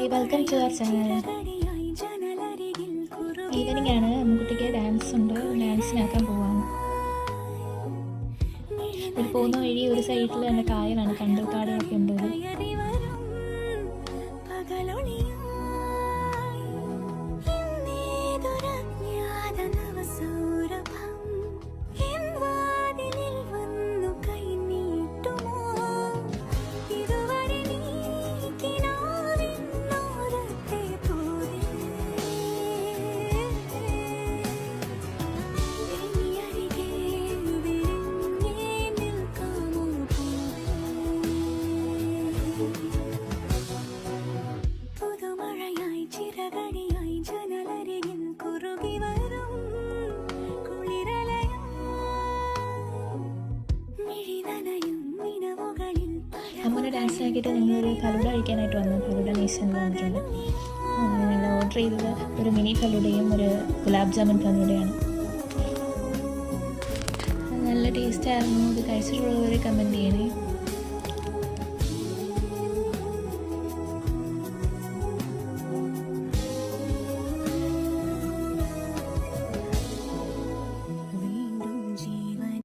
Hi, welcome to our channel. Evening ആണ്. അമ്മുക്കുട്ടിക്ക് dance ഉണ്ട്. ഡാൻസിനാക്കാൻ പോവാണ്. ഒരു പോകുന്ന വഴി ഒരു സൈഡിൽ തന്നെ കായലാണ്, കണ്ടൽക്കാടുകളൊക്കെ ഉണ്ട്. അമ്മൂനെ ഡാൻസിനാക്കിയിട്ട് ഞങ്ങളൊരു ഫലൂഡ കഴിക്കാനായിട്ട് വന്നു. ഫലൂഡ നേഴ്സറിൽ വന്നിട്ടുണ്ട്. ഞങ്ങൾ ഓർഡർ ചെയ്തത് ഒരു മിനി ഫലൂഡയും ഒരു ഗുലാബ് ജാമുൻ ഫലൂഡയാണ്. നല്ല ടേസ്റ്റായിരുന്നു. ഇത് കഴിച്ചിട്ടുള്ളവർ കമൻറ്റ് ചെയ്യണേ.